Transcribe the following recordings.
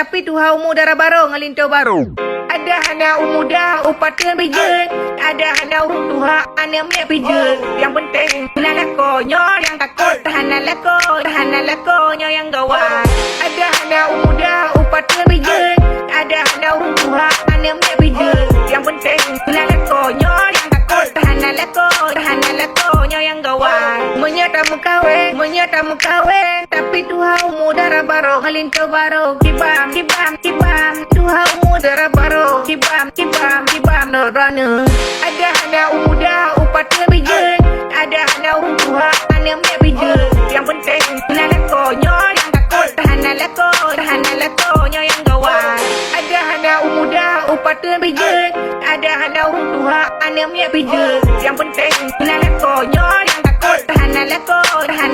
tapi tuha umur darah baru ngelinto baru. Ada anak muda upatan bijak, ada anak tuha anak mek bijak. Yang penting lakonyo yang takut tahan lakonyo yang gawat. Ada anak muda upatan bijak, ada anak tuha anak mek bijak. Yang penting lakonyo yang takut tahan lakonyo yang gawat. Menyata mukawin, tapi tuha umur darah baru ngelinto baru. Kibam tuha umur darah baru. Kibam norana. Ada anak muda upatan bijak, ada anak tuha anak mek bijak. Yang penting lakonyo yang takut tahan lakonyo yang gawat. Ada anak muda upatan bijak, ada anak tuha anak mek bijak. Yang penting lakonyo yang takut tahan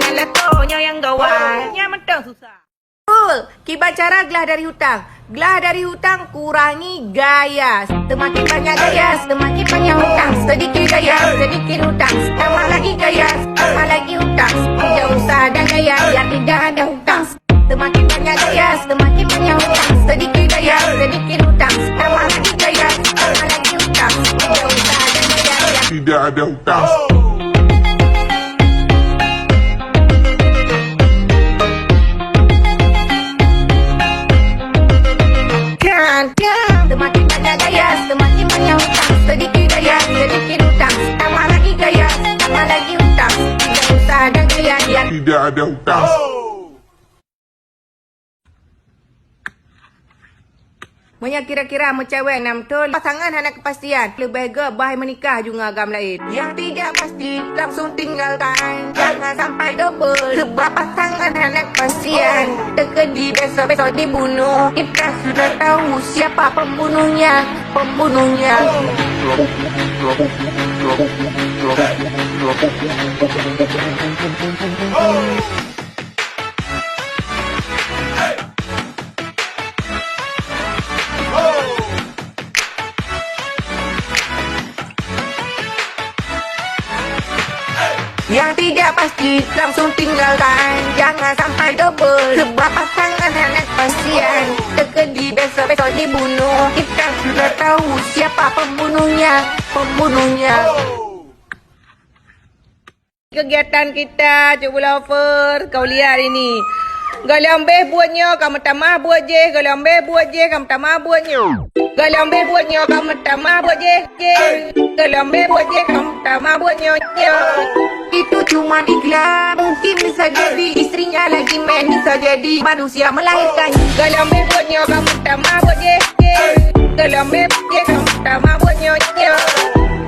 lakonyo yang gawat. Mentang susah. Kibar cara gelah dari hutang. Gelah dari hutang kurangi gaya. Semakin banyak gaya, semakin banyak hutang. Sedikit gaya, sedikit hutang. Tambah lagi gaya, tambah lagi hutang. Tidak usah ada gaya yang tidak ada hutang. Semakin banyak gaya, semakin banyak hutang. Sedikit gaya, sedikit hutang. Tambah lagi gaya, tambah lagi hutang. Tidak usah ada gaya yang tidak ada hutang. Semakin banyak gaya, semakin banyak hutang. Sedikit gaya, sedikit hutang. Tambah lagi gaya, tambah lagi hutang. Tidak usah ada gaya yang tidak ada hutang. Menya kira-kira mencewek nam betul pasangan anak kepastian. Lebih baik bahaya menikah juga agam lain. Yang tidak pasti langsung tinggalkan. Jangan sampai double. Sebab pasangan anak kepastian terkedi besok-besok dibunuh. Kita sudah tahu siapa pembunuhnya. Yang tidak pasti langsung tinggalkan. Jangan sampai double. Sebab pasangan anak pasien terkedi besok-besok dibunuh. Kita sudah tahu siapa pembunuhnya. Kegiatan kita Cik Lover kau lihat ini. Kalau ambil buatnya kamu tamah buat je. Kalau ambil buat je kamu tamah buatnya. Kalau ambil buatnya kamu tamah buat je. Kalau ambil buat je kamu tamah buatnya. Itu cuma iklan. Mungkin bisa jadi istrinya lagi main. Bisa jadi manusia melahirkan. Kalau ambil buatnya kamu tamah buat je. Kalau ambil buat je kamu tamah buatnya.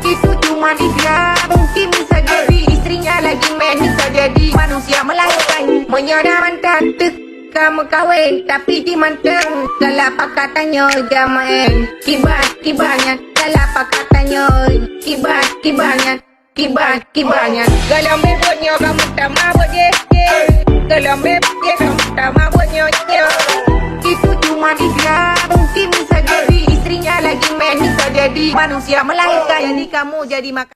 Itu cuma iklan. Mungkin bisa jadi istrinya lagi main. Bisa jadi manusia melahirkan. Menyodar mantan kamu kawin tapi di mantan. Kalau apa katanya jamain. Kibarnya kalau apa katanya. Kibarnya kalau ambil buatnya kamu tamah buat je. Kalau ambil buat je kamu tamah buatnya. Itu cuma iklan. Mungkin bisa jadi istrinya lagi main. Bisa jadi manusia melahirkan. Jadi kamu jadi makan.